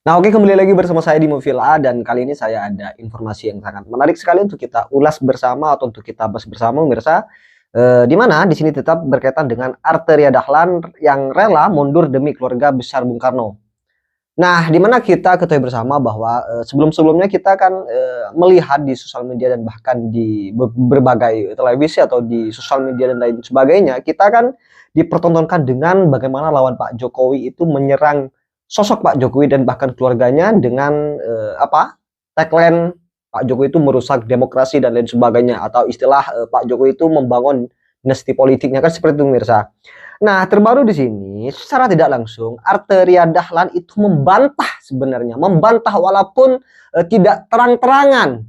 Nah, oke, kembali lagi bersama saya di Movila, dan kali ini saya ada informasi yang sangat menarik sekali untuk kita ulas bersama atau untuk kita bahas bersama, pemirsa. Di mana di sini tetap berkaitan dengan Arteria Dahlan yang rela mundur demi keluarga besar Bung Karno. Nah, di mana kita ketahui bersama bahwa sebelum-sebelumnya kita kan melihat di sosial media dan bahkan di berbagai televisi atau di sosial media dan lain sebagainya, kita kan dipertontonkan dengan bagaimana lawan Pak Jokowi itu menyerang sosok Pak Jokowi dan bahkan keluarganya dengan tagline Pak Jokowi itu merusak demokrasi dan lain sebagainya, atau istilah Pak Jokowi itu membangun dinasti politiknya, kan seperti itu, pemirsa. Nah, terbaru di sini secara tidak langsung Arteria Dahlan itu membantah, sebenarnya membantah walaupun tidak terang-terangan,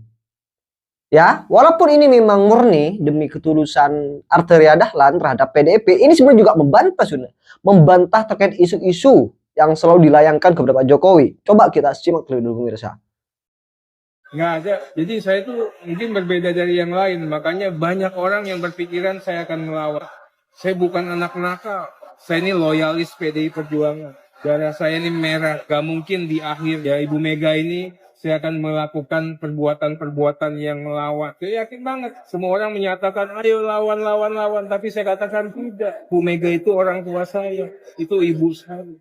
ya, walaupun ini memang murni demi ketulusan Arteria Dahlan terhadap PDIP, ini sebenarnya juga membantah, sudah membantah terkait isu-isu yang selalu dilayangkan kepada Pak Jokowi. Coba kita simak terlebih dulu, pemirsa. Nggak ada. Jadi saya itu mungkin berbeda dari yang lain. Makanya banyak orang yang berpikiran saya akan melawan. Saya bukan anak nakal. Saya ini loyalis PDI Perjuangan. Darah saya ini merah. Gak mungkin di akhir ya Ibu Mega ini saya akan melakukan perbuatan-perbuatan yang melawan. Saya yakin banget. Semua orang menyatakan ayo lawan, lawan, lawan. Tapi saya katakan tidak. Bu Mega itu orang tua saya. Itu ibu saya.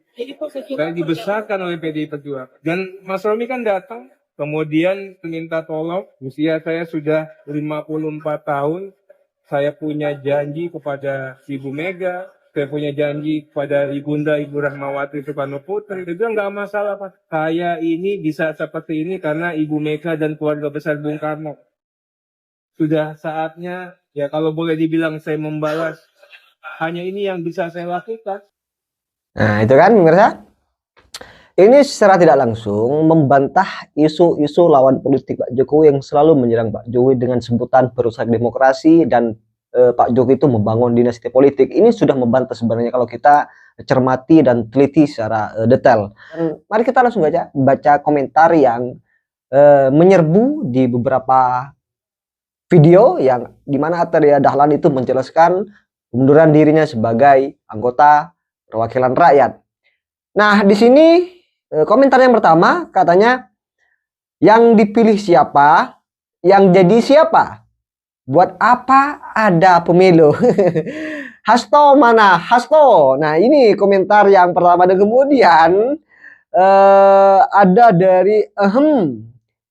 Saya dibesarkan oleh PDI Perjuangan. Dan Mas Romi kan datang. Kemudian minta tolong, usia saya sudah 54 tahun, saya punya janji kepada Ibu Mega, saya punya janji kepada Ibunda Ibu Rahmawati Soekarno Putri. Itu nggak masalah, Pak. Saya ini bisa seperti ini karena Ibu Mega dan keluarga besar Bung Karno. Sudah saatnya, ya kalau boleh dibilang saya membalas, hanya ini yang bisa saya lakukan. Nah, itu kan, pemirsa. Ini secara tidak langsung membantah isu-isu lawan politik Pak Jokowi yang selalu menyerang Pak Jokowi dengan sebutan perusak demokrasi dan Pak Jokowi itu membangun dinasti politik. Ini sudah membantah sebenarnya kalau kita cermati dan teliti secara detail. Dan mari kita langsung baca komentar yang menyerbu di beberapa video yang dimana Arteria Dahlan itu menjelaskan pengunduran dirinya sebagai anggota perwakilan rakyat. Nah, di sini komentar yang pertama katanya, yang dipilih siapa, yang jadi siapa, buat apa ada pemilu. Hasto mana, Hasto. Nah, ini komentar yang pertama. Dan kemudian ada dari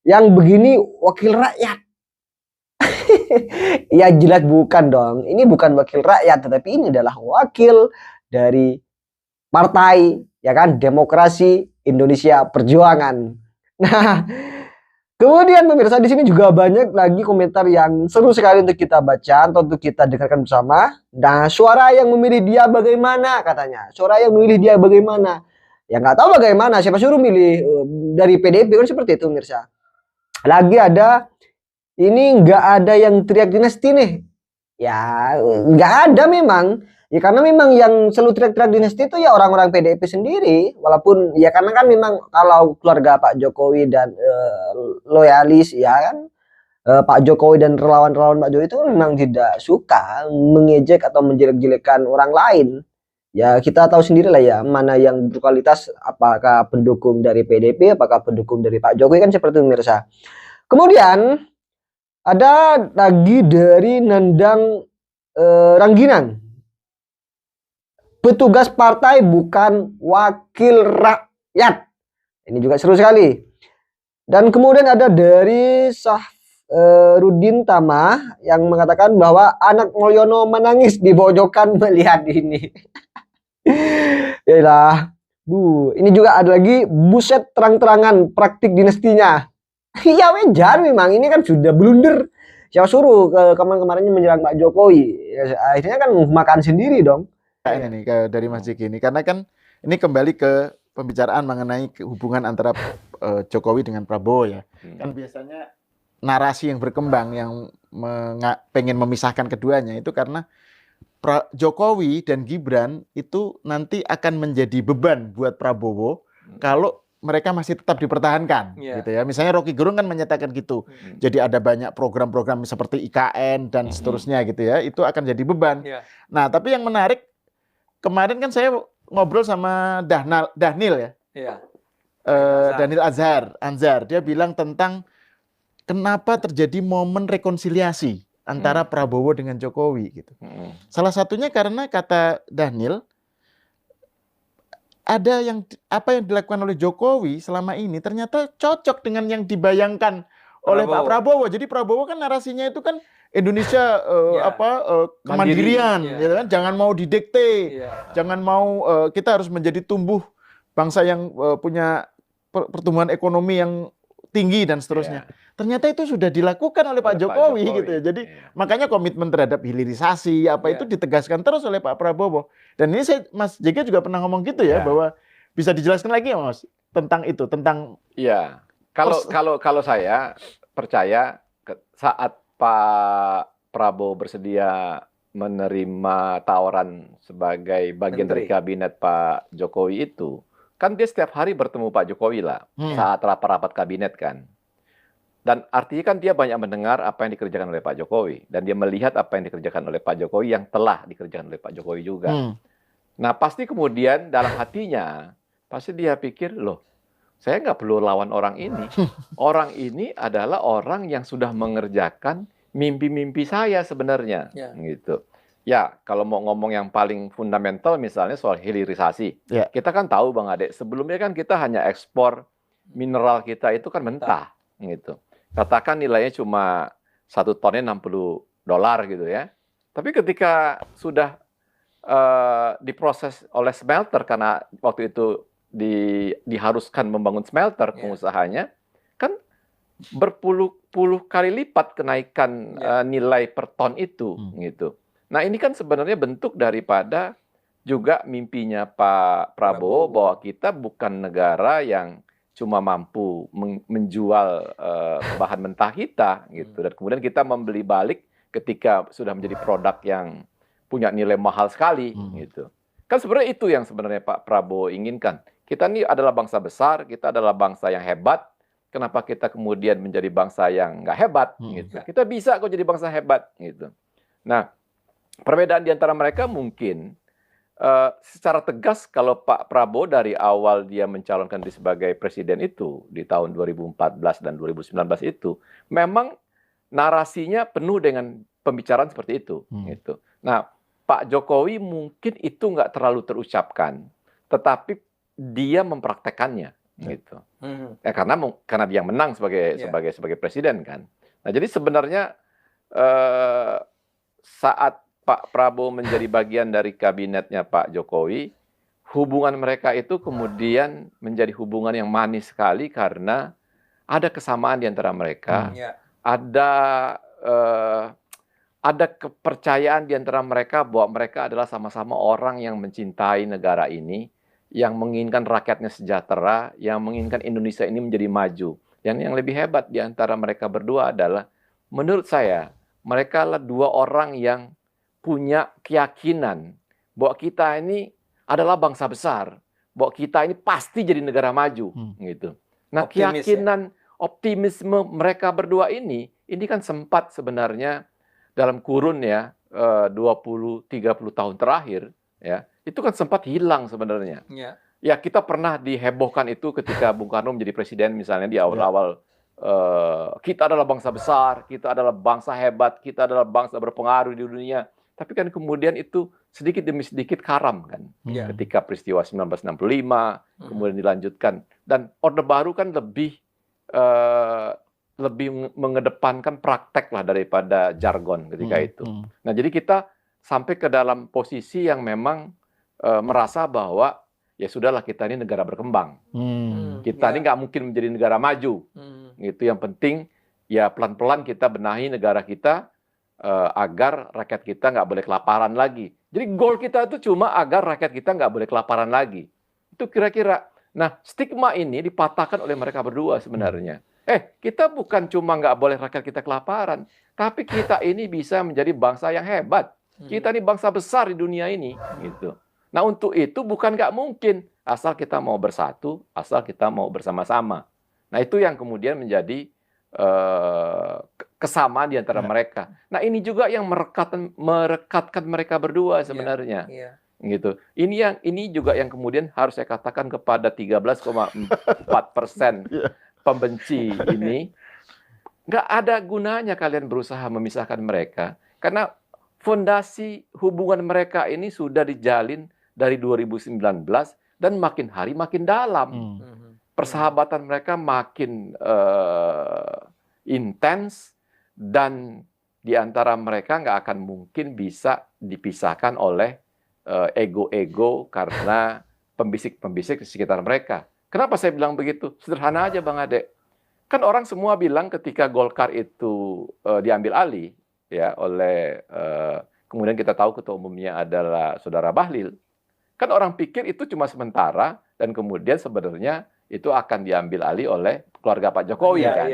yang begini wakil rakyat. Ya jelas bukan dong, ini bukan wakil rakyat, tetapi ini adalah wakil dari partai, ya kan, Demokrasi Indonesia Perjuangan. Nah, kemudian pemirsa, di sini juga banyak lagi komentar yang seru sekali untuk kita baca atau untuk kita dengarkan bersama. Nah, suara yang memilih dia bagaimana, katanya. Suara yang memilih dia bagaimana? Ya nggak tahu bagaimana, siapa suruh milih dari PDIP, kan seperti itu, pemirsa. Lagi ada, ini nggak ada yang teriak dinasti nih. Ya, nggak ada memang. Ya karena memang yang selalu teriak-teriak dinasti itu ya orang-orang PDIP sendiri. Walaupun ya karena kan memang kalau keluarga Pak Jokowi dan loyalis, ya kan, Pak Jokowi dan relawan-relawan Pak Jokowi itu memang tidak suka mengejek atau menjelek-jelekan orang lain. Ya kita tahu sendiri lah ya, mana yang berkualitas, apakah pendukung dari PDIP, apakah pendukung dari Pak Jokowi, kan seperti itu, pemirsa. Kemudian ada lagi dari Nandang Rangginan. Petugas partai bukan wakil rakyat. Ini juga seru sekali. Dan kemudian ada dari Rudin Tama yang mengatakan bahwa anak Mulyono menangis di pojokan melihat ini. Yalah. Ini juga ada lagi, buset terang-terangan praktik dinastinya. Iya, wajar memang, ini kan sudah blunder. Siapa suruh kemarin-kemarinnya menyerang Pak Jokowi? Ya, akhirnya kan makan sendiri dong. Ini nih dari Mas Jiki ini, karena kan ini kembali ke pembicaraan mengenai hubungan antara Jokowi dengan Prabowo ya. Kan biasanya narasi yang berkembang yang pengen memisahkan keduanya itu karena Jokowi dan Gibran itu nanti akan menjadi beban buat Prabowo kalau mereka masih tetap dipertahankan, gitu ya. Misalnya Rocky Gerung kan menyatakan gitu. Jadi ada banyak program-program seperti IKN dan seterusnya gitu ya. Itu akan jadi beban. Nah, tapi yang menarik, kemarin kan saya ngobrol sama Dhanil ya. Daniel Anzar, dia bilang tentang kenapa terjadi momen rekonsiliasi antara Prabowo dengan Jokowi gitu. Salah satunya karena kata Daniel, ada apa yang dilakukan oleh Jokowi selama ini ternyata cocok dengan yang dibayangkan oleh Pak Prabowo. Jadi Prabowo kan narasinya itu kan Indonesia kemandirian, gitu kan? Jangan mau didikte, jangan mau kita harus menjadi tumbuh bangsa yang punya pertumbuhan ekonomi yang tinggi dan seterusnya. Ternyata itu sudah dilakukan oleh Pak Jokowi gitu ya. Jadi makanya komitmen terhadap hilirisasi itu ditegaskan terus oleh Pak Prabowo. Dan ini Mas JK juga pernah ngomong gitu ya, bahwa bisa dijelaskan lagi ya Mas tentang itu, tentang kalau saya percaya saat Pak Prabowo bersedia menerima tawaran sebagai bagian dari kabinet Pak Jokowi itu, kan dia setiap hari bertemu Pak Jokowi lah saat rapat-rapat kabinet kan. Dan artinya kan dia banyak mendengar apa yang dikerjakan oleh Pak Jokowi. Dan dia melihat apa yang dikerjakan oleh Pak Jokowi yang telah dikerjakan oleh Pak Jokowi juga. Nah pasti kemudian dalam hatinya, pasti dia pikir, loh saya nggak perlu lawan orang ini. Orang ini adalah orang yang sudah mengerjakan mimpi-mimpi saya sebenarnya. Gitu. Ya, kalau mau ngomong yang paling fundamental misalnya soal hilirisasi. Kita kan tahu Bang Ade, sebelumnya kan kita hanya ekspor mineral kita itu kan mentah. Gitu. Katakan nilainya cuma 1 tonnya $60 gitu ya. Tapi ketika sudah diproses oleh smelter, karena waktu itu diharuskan membangun smelter pengusahanya, kan berpuluh-puluh kali lipat kenaikan nilai per ton itu. Gitu. Nah ini kan sebenarnya bentuk daripada juga mimpinya Pak Prabowo bahwa kita bukan negara yang cuma mampu menjual bahan mentah kita gitu, dan kemudian kita membeli balik ketika sudah menjadi produk yang punya nilai mahal sekali gitu. Kan sebenarnya itu yang sebenarnya Pak Prabowo inginkan. Kita ini adalah bangsa besar, kita adalah bangsa yang hebat. Kenapa kita kemudian menjadi bangsa yang nggak hebat gitu? Kita bisa kok jadi bangsa hebat gitu. Nah, perbedaan di antara mereka mungkin secara tegas kalau Pak Prabowo dari awal dia mencalonkan diri sebagai presiden itu di tahun 2014 dan 2019 itu memang narasinya penuh dengan pembicaraan seperti itu. Gitu. Nah, Pak Jokowi mungkin itu nggak terlalu terucapkan, tetapi dia mempraktekannya. Gitu. Ya, karena dia menang sebagai presiden kan. Nah, jadi sebenarnya saat Pak Prabowo menjadi bagian dari kabinetnya Pak Jokowi, hubungan mereka itu kemudian menjadi hubungan yang manis sekali karena ada kesamaan di antara mereka, ada kepercayaan di antara mereka bahwa mereka adalah sama-sama orang yang mencintai negara ini, yang menginginkan rakyatnya sejahtera, yang menginginkan Indonesia ini menjadi maju. Dan yang lebih hebat di antara mereka berdua adalah, menurut saya, mereka adalah dua orang yang punya keyakinan bahwa kita ini adalah bangsa besar, bahwa kita ini pasti jadi negara maju, gitu. Nah, keyakinan, optimisme mereka berdua ini kan sempat sebenarnya dalam kurun 20-30 tahun terakhir, ya, itu kan sempat hilang sebenarnya. Ya, kita pernah dihebohkan itu ketika Bung Karno menjadi presiden misalnya di awal-awal. Kita adalah bangsa besar, kita adalah bangsa hebat, kita adalah bangsa berpengaruh di dunia. Tapi kan kemudian itu sedikit demi sedikit karam kan. Ketika peristiwa 1965, kemudian dilanjutkan. Dan Orde Baru kan lebih mengedepankan praktek lah daripada jargon ketika itu. Nah, jadi kita sampai ke dalam posisi yang memang merasa bahwa ya sudahlah, kita ini negara berkembang. Kita ini nggak mungkin menjadi negara maju. Gitu. Yang penting ya pelan-pelan kita benahi negara kita agar rakyat kita nggak boleh kelaparan lagi. Jadi goal kita itu cuma agar rakyat kita nggak boleh kelaparan lagi. Itu kira-kira. Nah, stigma ini dipatahkan oleh mereka berdua sebenarnya. Kita bukan cuma nggak boleh rakyat kita kelaparan, tapi kita ini bisa menjadi bangsa yang hebat. Kita ini bangsa besar di dunia ini. Gitu. Nah, untuk itu bukan nggak mungkin, asal kita mau bersatu, asal kita mau bersama-sama. Nah, itu yang kemudian menjadi kesamaan di antara mereka. Nah, ini juga yang merekatkan mereka berdua sebenarnya. gitu. Ini juga yang kemudian harus saya katakan kepada 13,4% pembenci ini, nggak ada gunanya kalian berusaha memisahkan mereka, karena fondasi hubungan mereka ini sudah dijalin dari 2019 dan makin hari makin dalam. Persahabatan mereka makin intens, dan di antara mereka nggak akan mungkin bisa dipisahkan oleh ego-ego karena pembisik-pembisik di sekitar mereka. Kenapa saya bilang begitu? Sederhana aja Bang Ade. Kan orang semua bilang ketika Golkar itu diambil alih ya oleh kemudian kita tahu ketua umumnya adalah Saudara Bahlil. Kan orang pikir itu cuma sementara dan kemudian sebenarnya itu akan diambil alih oleh keluarga Pak Jokowi kan.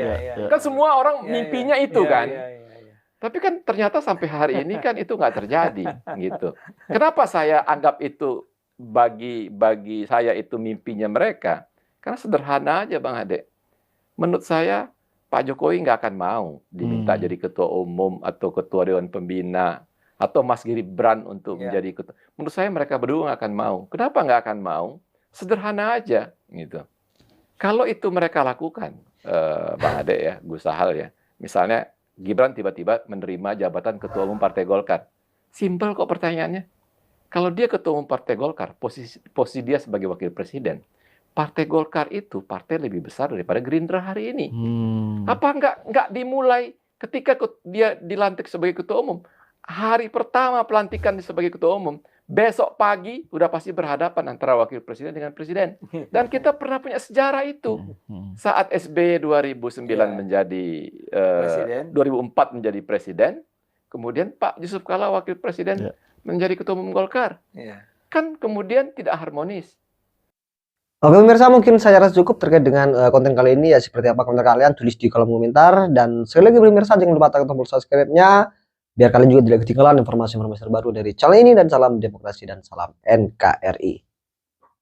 Kan semua orang mimpinya itu kan. Tapi kan ternyata sampai hari ini kan itu nggak terjadi gitu. Kenapa saya anggap itu bagi saya itu mimpinya mereka? Karena sederhana aja Bang Ade. Menurut saya Pak Jokowi nggak akan mau diminta jadi ketua umum atau ketua dewan pembina atau Mas Gibran untuk menjadi ketua. Menurut saya mereka berdua nggak akan mau. Kenapa nggak akan mau? Sederhana aja gitu. Kalau itu mereka lakukan, Bang Ade ya, Gus Sahal ya. Misalnya Gibran tiba-tiba menerima jabatan ketua umum Partai Golkar. Simpel kok pertanyaannya. Kalau dia ketua umum Partai Golkar, posisi dia sebagai wakil presiden, Partai Golkar itu partai lebih besar daripada Gerindra hari ini. Apa nggak dimulai ketika dia dilantik sebagai ketua umum? Hari pertama pelantikan sebagai ketua umum, besok pagi udah pasti berhadapan antara wakil presiden dengan presiden. Dan kita pernah punya sejarah itu. Saat SBY 2009 menjadi 2004 menjadi presiden, kemudian Pak Yusuf Kala wakil presiden menjadi ketua umum Golkar. Kan kemudian tidak harmonis. Oke pemirsa, mungkin saya rasa cukup terkait dengan konten kali ini ya. Seperti apa komentar kalian, tulis di kolom komentar. Dan sekali lagi pemirsa, jangan lupa tekan tombol subscribe-nya biar kalian juga tidak ketinggalan informasi-informasi terbaru dari channel ini. Dan salam demokrasi dan salam NKRI.